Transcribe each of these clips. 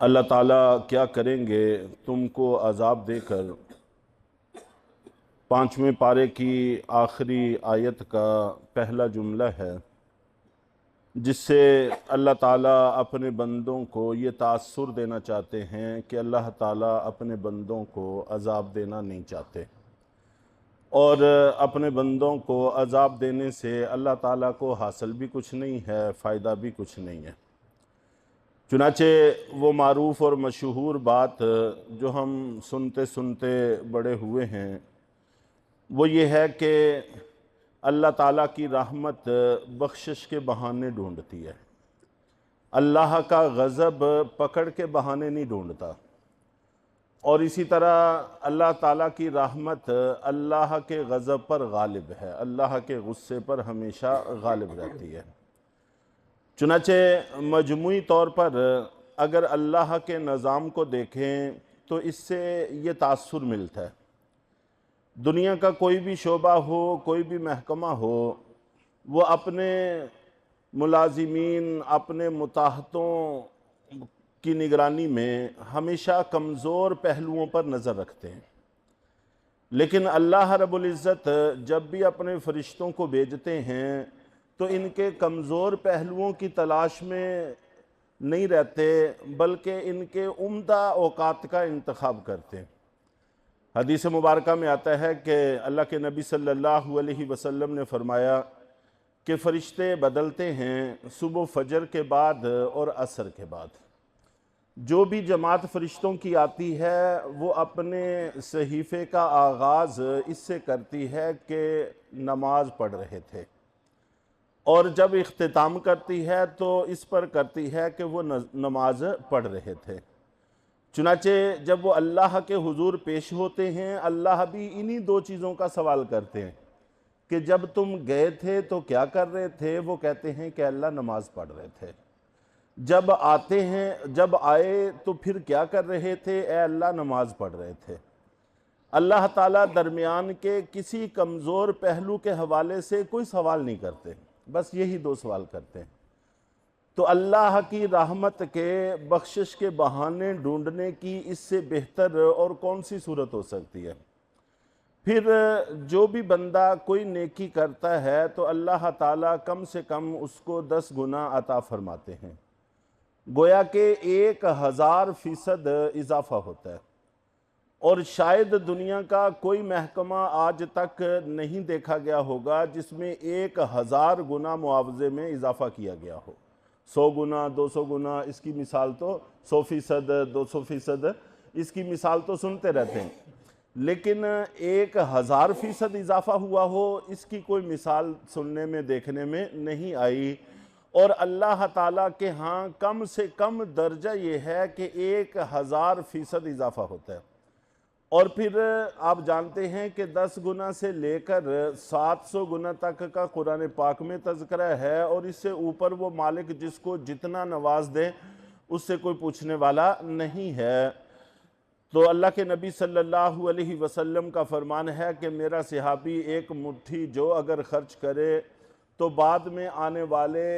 अल्लाह ताला क्या करेंगे तुमको अज़ाब देकर। पाँचवें पारे की आखिरी आयत का पहला जुमला है, जिससे अल्लाह ताला अपने बंदों को ये तासुर देना चाहते हैं कि अल्लाह ताला अपने बंदों को अज़ाब देना नहीं चाहते, और अपने बंदों को अज़ाब देने से अल्लाह ताला को हासिल भी कुछ नहीं है, फ़ायदा भी कुछ नहीं है। चुनाचे वो मारूफ़ और मशहूर बात जो हम सुनते सुनते बड़े हुए हैं वो ये है कि अल्लाह ताला की रहमत बख्शिश के बहाने ढूंढती है, अल्लाह का गज़ब पकड़ के बहाने नहीं ढूंढता। और इसी तरह अल्लाह ताला की रहमत अल्लाह के गज़ब पर गालिब है, अल्लाह के गुस्से पर हमेशा गालिब रहती है। चुनाचे मजमूई तौर पर अगर अल्लाह के निज़ाम को देखें तो इससे ये तासुर मिलता है। दुनिया का कोई भी शोबा हो, कोई भी महकमा हो, वो अपने मुलाजिमीन, अपने मुताहतों की निगरानी में हमेशा कमज़ोर पहलुओं पर नज़र रखते हैं। लेकिन अल्लाह रब्बुल इज़्ज़त जब भी अपने फ़रिश्तों को भेजते हैं तो इनके कमज़ोर पहलुओं की तलाश में नहीं रहते, बल्कि इनके उम्दा औकात का इंतखाब करते हैं। हदीस मुबारका में आता है कि अल्लाह के नबी सल्लल्लाहु अलैहि वसल्लम ने फरमाया कि फ़रिश्ते बदलते हैं सुबह फजर के बाद और असर के बाद। जो भी जमात फ़रिश्तों की आती है वो अपने सहीफ़े का आगाज़ इससे करती है कि नमाज पढ़ रहे थे, और जब इख्तिताम करती है तो इस पर करती है कि वो नमाज पढ़ रहे थे। चुनाचे जब वो अल्लाह के हुजूर पेश होते हैं, अल्लाह भी इन्हीं दो चीज़ों का सवाल करते हैं कि जब तुम गए थे तो क्या कर रहे थे। वो कहते हैं कि अल्लाह नमाज पढ़ रहे थे। जब आते हैं, जब आए तो फिर क्या कर रहे थे। ए अल्लाह नमाज पढ़ रहे थे। अल्लाह ताला दरमियान के किसी कमज़ोर पहलू के हवाले से कोई सवाल नहीं करते, बस यही दो सवाल करते हैं। तो अल्लाह की रहमत के बख्शिश के बहाने ढूंढने की इससे बेहतर और कौन सी सूरत हो सकती है। फिर जो भी बंदा कोई नेकी करता है तो अल्लाह ताला कम से कम उसको 10 गुना अता फरमाते हैं, गोया के 1000% इजाफा होता है। और शायद दुनिया का कोई महकमा आज तक नहीं देखा गया होगा जिसमें 1000 गुना मुआवजे में इजाफा किया गया हो। 100 गुना, 200 गुना, इसकी मिसाल तो 100%, 200%, इसकी मिसाल तो सुनते रहते हैं, लेकिन 1000% इजाफा हुआ हो इसकी कोई मिसाल सुनने में, देखने में नहीं आई। और अल्लाह ताला के यहाँ कम से कम दर्जा ये है कि 1000% इजाफा होता है। और फिर आप जानते हैं कि 10 गुना से लेकर 700 गुना तक का कुरान पाक में तज़किरा है, और इससे ऊपर वो मालिक जिसको जितना नवाज दे उससे कोई पूछने वाला नहीं है। तो अल्लाह के नबी सल्लल्लाहु अलैहि वसल्लम का फरमान है कि मेरा सहाबी एक मुट्ठी जो अगर खर्च करे तो बाद में आने वाले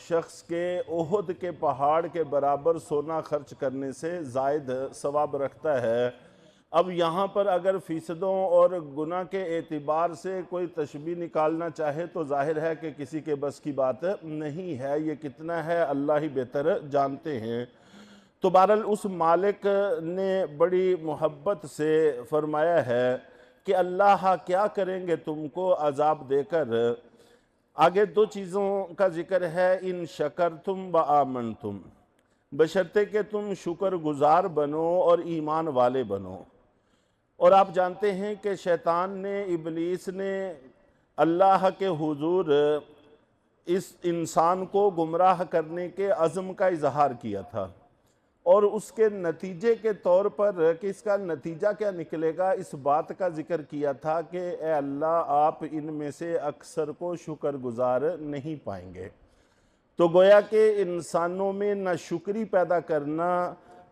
शख्स के ओहद के पहाड़ के बराबर सोना खर्च करने से ज़ायद सवाब रखता है। अब यहाँ पर अगर फ़ीसदों और गुना के एतिबार से कोई तशबीह निकालना चाहे तो जाहिर है कि किसी के बस की बात नहीं है। ये कितना है अल्लाह ही बेहतर जानते हैं। तो बहरहाल उस मालिक ने बड़ी मोहब्बत से फरमाया है कि अल्लाह क्या करेंगे तुमको अजाब देकर। आगे दो चीज़ों का जिक्र है, इन शकर तुम व आमन तुम, बशर्ते कि तुम शुक्रगुजार बनो और ईमान वाले बनो। और आप जानते हैं कि शैतान ने, इबलीस ने अल्लाह के हुजूर इस इंसान को गुमराह करने के अज़्म का इजहार किया था। और उसके नतीजे के तौर पर कि इसका नतीजा क्या निकलेगा, इस बात का जिक्र किया था कि ए अल्लाह आप इनमें से अक्सर को शुक्रगुजार नहीं पाएंगे। तो गोया कि इंसानों में नाशुक्री पैदा करना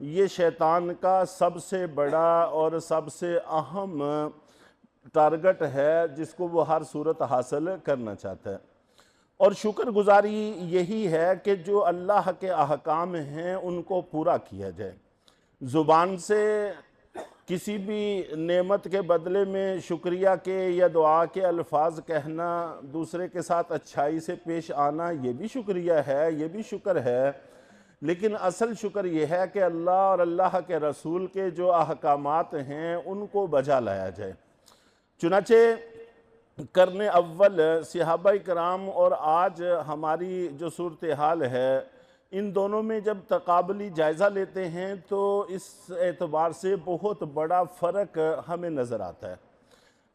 ये शैतान का सबसे बड़ा और सबसे अहम टारगेट है जिसको वो हर सूरत हासिल करना चाहता है। और शुक्रगुजारी यही है कि जो अल्लाह के अहकाम हैं उनको पूरा किया जाए। ज़ुबान से किसी भी नेमत के बदले में शुक्रिया के या दुआ के अल्फाज कहना, दूसरे के साथ अच्छाई से पेश आना, ये भी शुक्रिया है, ये भी शुक्र है। लेकिन असल शुक्र यह है कि अल्लाह और अल्लाह के रसूल के जो अहकामात हैं उनको बजा लाया जाए। चुनाचे करने अव्वल सहाबा कराम और आज हमारी जो सूरत हाल है, इन दोनों में जब तकाबली जायज़ा लेते हैं तो इस एतबार से बहुत बड़ा फ़र्क हमें नज़र आता है।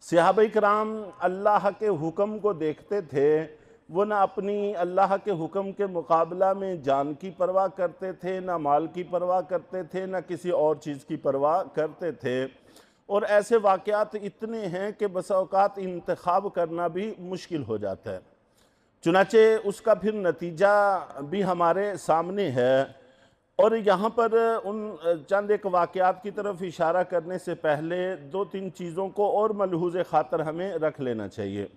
सहाबा कराम अल्लाह के हुक्म को देखते थे, वो ना अपनी अल्लाह के हुक्म के मुकाबला में जान की परवाह करते थे, ना माल की परवाह करते थे, ना किसी और चीज़ की परवाह करते थे। और ऐसे वाक़यात इतने हैं कि बस औक़ात इंतखाब करना भी मुश्किल हो जाता है। चुनाचे उसका फिर नतीजा भी हमारे सामने है। और यहाँ पर उन चंद एक वाक़यात की तरफ इशारा करने से पहले दो तीन चीज़ों को और मलहूज़ ख़ातर हमें रख लेना चाहिए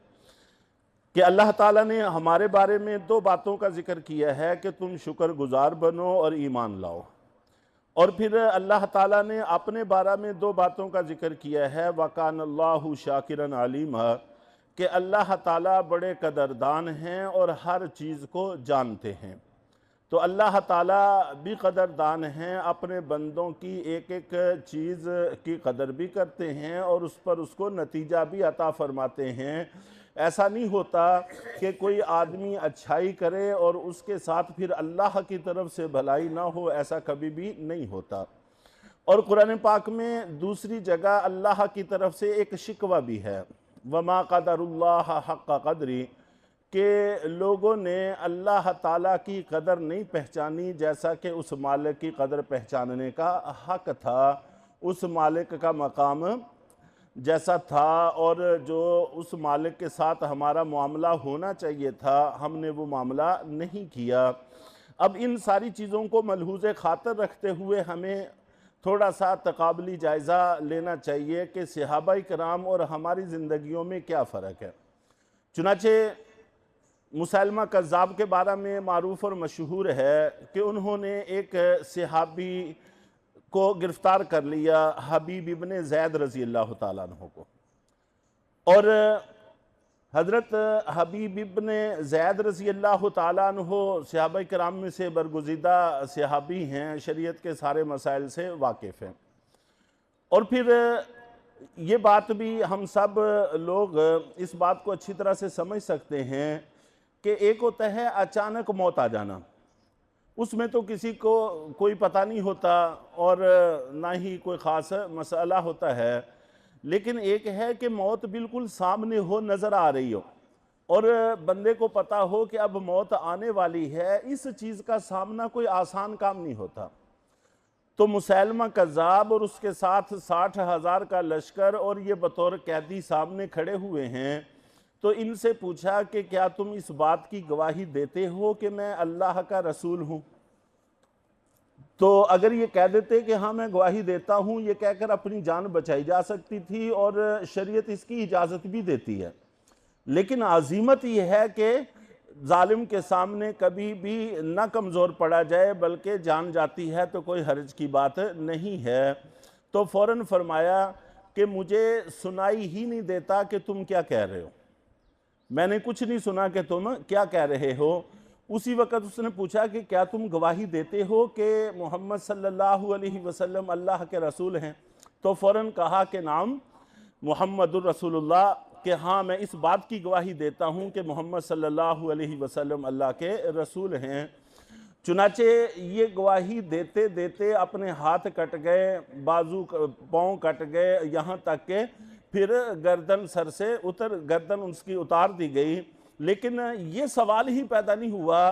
कि अल्लाह ताला ने हमारे बारे में दो बातों का जिक्र किया है कि तुम शुक्रगुजार बनो और ईमान लाओ। और फिर अल्लाह ताला ने अपने बारे में दो बातों का जिक्र किया है, वकान अल्लाहु शाकिरन अलीमा, कि अल्लाह ताला बड़े कदरदान हैं और हर चीज़ को जानते हैं। तो अल्लाह ताला भी कदरदान हैं, अपने बंदों की एक एक चीज़ की कदर भी करते हैं और उस पर उसको नतीजा भी अता फरमाते हैं। ऐसा नहीं होता कि कोई आदमी अच्छाई करे और उसके साथ फिर अल्लाह की तरफ से भलाई ना हो, ऐसा कभी भी नहीं होता। और कुरान पाक में दूसरी जगह अल्लाह की तरफ से एक शिकवा भी है, वमा क़दरुल्लाह हक़्क़ क़द्री, के लोगों ने अल्लाह ताला की कदर नहीं पहचानी जैसा कि उस मालिक की कदर पहचानने का हक़ था, उस मालिक का मकाम जैसा था और जो उस मालिक के साथ हमारा मामला होना चाहिए था, हमने वो मामला नहीं किया। अब इन सारी चीज़ों को मलहूज़ ख़ातर रखते हुए हमें थोड़ा सा तकाबली जायज़ा लेना चाहिए कि सहाबा कराम और हमारी ज़िंदगियों में क्या फ़र्क है। चुनाचे मुसैलमा कज़्ज़ाब के बारे में मारूफ़ और मशहूर है कि उन्होंने एक सहाबी को गिरफ़्तार कर लिया, हबीब इब्ने ज़ैद रज़ी अल्लाह ताला अन्हु को। और हज़रत हबीब इब्ने ज़ैद रज़ी अल्लाह ताला अन्हु सहाबा कराम में से बरगुज़ीदा सहाबी हैं, शरीयत के सारे मसाइल से वाकिफ़ हैं। और फिर ये बात भी हम सब लोग इस बात को अच्छी तरह से समझ सकते हैं कि एक होता है अचानक मौत आ जाना, उसमें तो किसी को कोई पता नहीं होता और ना ही कोई ख़ास मसला होता है। लेकिन एक है कि मौत बिल्कुल सामने हो, नज़र आ रही हो और बंदे को पता हो कि अब मौत आने वाली है। इस चीज़ का सामना कोई आसान काम नहीं होता। तो मुसैलमा कज़्ज़ाब और उसके साथ 60,000 का लश्कर और ये बतौर कैदी सामने खड़े हुए हैं। तो इनसे पूछा कि क्या तुम इस बात की गवाही देते हो कि मैं अल्लाह का रसूल हूँ? तो अगर ये कह देते कि हाँ मैं गवाही देता हूँ, ये कहकर अपनी जान बचाई जा सकती थी और शरीयत इसकी इजाज़त भी देती है। लेकिन आज़ीमत यह है कि जालिम के सामने कभी भी न कमज़ोर पड़ा जाए, बल्कि जान जाती है तो कोई हर्ज की बात नहीं है। तो फ़ौरन फरमाया कि मुझे सुनाई ही नहीं देता कि तुम क्या कह रहे हो, मैंने कुछ नहीं सुना कि तुम क्या कह रहे हो। उसी वक़्त उसने पूछा कि क्या तुम गवाही देते हो कि मोहम्मद सल्लल्लाहु अलैहि वसल्लम अल्लाह के रसूल हैं? तो फ़ौरन कहा कि नाम मुहम्मदुर रसूलुल्लाह, कि हाँ मैं इस बात की गवाही देता हूँ कि मोहम्मद सल्लल्लाहु अलैहि वसल्लम अल्लाह के रसूल हैं। चुनाचे ये गवाही देते देते अपने हाथ कट गए, बाजू पाँव कट गए, यहाँ तक के फिर गर्दन सर से गर्दन उसकी उतार दी गई। लेकिन ये सवाल ही पैदा नहीं हुआ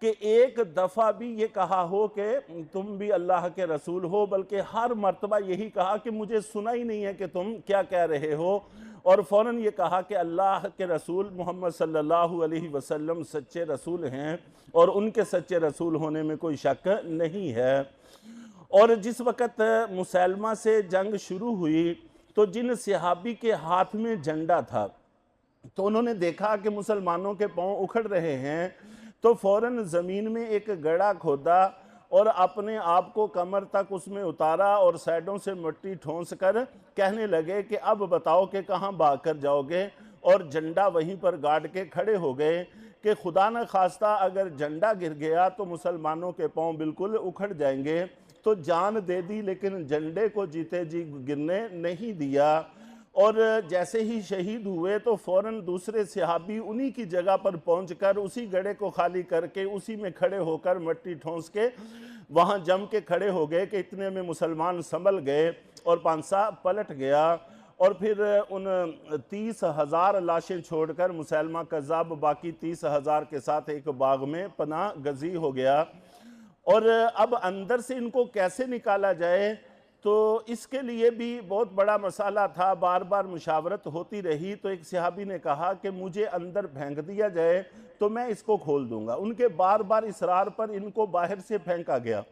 कि एक दफ़ा भी ये कहा हो कि तुम भी अल्लाह के रसूल हो, बल्कि हर मर्तबा यही कहा कि मुझे सुना ही नहीं है कि तुम क्या कह रहे हो। और फ़ौरन ये कहा कि अल्लाह के रसूल मोहम्मद सल्लल्लाहु अलैहि वसल्लम सच्चे रसूल हैं और उनके सच्चे रसूल होने में कोई शक नहीं है। और जिस वक़्त मुसैलमा से जंग शुरू हुई तो जिन सहाबी के हाथ में झंडा था तो उन्होंने देखा कि मुसलमानों के पांव उखड़ रहे हैं, तो फ़ौरन ज़मीन में एक गड्ढा खोदा और अपने आप को कमर तक उसमें उतारा और साइडों से मिट्टी ठोंस कर कहने लगे कि अब बताओ कि कहाँ भाग कर जाओगे। और झंडा वहीं पर गाड़ के खड़े हो गए कि खुदा न खास्ता अगर झंडा गिर गया तो मुसलमानों के पांव बिल्कुल उखड़ जाएंगे। तो जान दे दी लेकिन झंडे को जीते जी गिरने नहीं दिया। और जैसे ही शहीद हुए तो फ़ौरन दूसरे सहाबी उन्हीं की जगह पर पहुंचकर उसी गड्ढे को खाली करके उसी में खड़े होकर मिट्टी ठोंस के वहां जम के खड़े हो गए कि इतने में मुसलमान संभल गए और पांसा पलट गया। और फिर उन 30,000 लाशें छोड़कर मुसैलमा कज़्ज़ाब बाकी 30,000 के साथ एक बाग में पनाह गज़ी हो गया। और अब अंदर से इनको कैसे निकाला जाए, तो इसके लिए भी बहुत बड़ा मसाला था, बार बार मुशावरत होती रही। तो एक सहाबी ने कहा कि मुझे अंदर फेंक दिया जाए तो मैं इसको खोल दूंगा। उनके बार बार इसरार पर इनको बाहर से फेंका गया।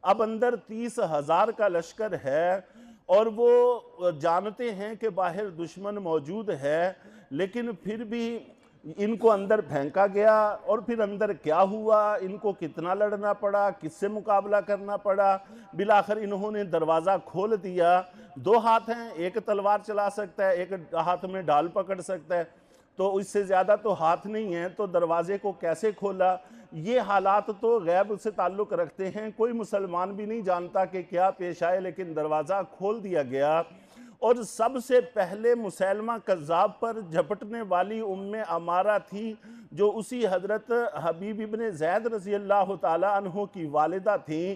अब अंदर 30,000 का लश्कर है और वो जानते हैं कि बाहर दुश्मन मौजूद है, लेकिन फिर भी इनको अंदर फेंका गया। और फिर अंदर क्या हुआ, इनको कितना लड़ना पड़ा, किससे मुकाबला करना पड़ा, बिलाखिर इन्होंने दरवाज़ा खोल दिया। 2 हाथ हैं, एक तलवार चला सकता है, एक हाथ में ढाल पकड़ सकता है, तो इससे ज़्यादा तो हाथ नहीं है। तो दरवाजे को कैसे खोला, ये हालात तो गैब से ताल्लुक़ रखते हैं, कोई मुसलमान भी नहीं जानता कि क्या पेश आए, लेकिन दरवाज़ा खोल दिया गया। और सबसे पहले मुसैलमा कज़्ज़ाब पर झपटने वाली उम्मे अमारा थी, जो उसी हज़रत हबीब इब्न ज़ैद रज़ी अल्लाह ताला अन्हु की वालिदा थी,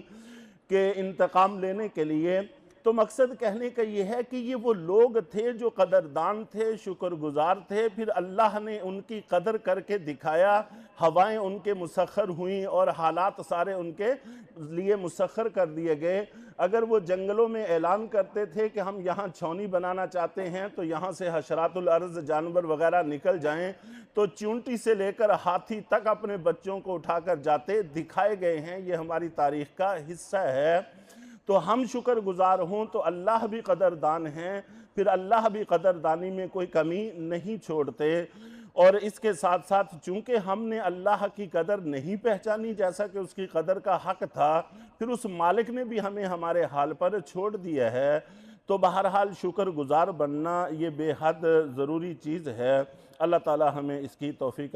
के इंतकाम लेने के लिए। तो मकसद कहने का ये है कि ये वो लोग थे जो कदरदान थे, शुक्रगुजार थे। फिर अल्लाह ने उनकी कदर करके दिखाया, हवाएं उनके मुसख्खर हुई और हालात सारे उनके लिए मुसख्खर कर दिए गए। अगर वो जंगलों में ऐलान करते थे कि हम यहाँ छावनी बनाना चाहते हैं तो यहाँ से हशरातुल अर्ज़ जानवर वगैरह निकल जाएं, तो चूंटी से लेकर हाथी तक अपने बच्चों को उठाकर जाते दिखाए गए हैं। ये हमारी तारीख़ का हिस्सा है। तो हम शुक्रगुजार हों तो अल्लाह भी कदरदान हैं, फिर अल्लाह भी कदरदानी में कोई कमी नहीं छोड़ते। और इसके साथ साथ चूँकि हमने अल्लाह की कदर नहीं पहचानी जैसा कि उसकी कदर का हक़ था, फिर उस मालिक ने भी हमें हमारे हाल पर छोड़ दिया है। तो बहरहाल शुक्रगुजार बनना ये बेहद ज़रूरी चीज़ है। अल्लाह ताला हमें इसकी तौफ़ीक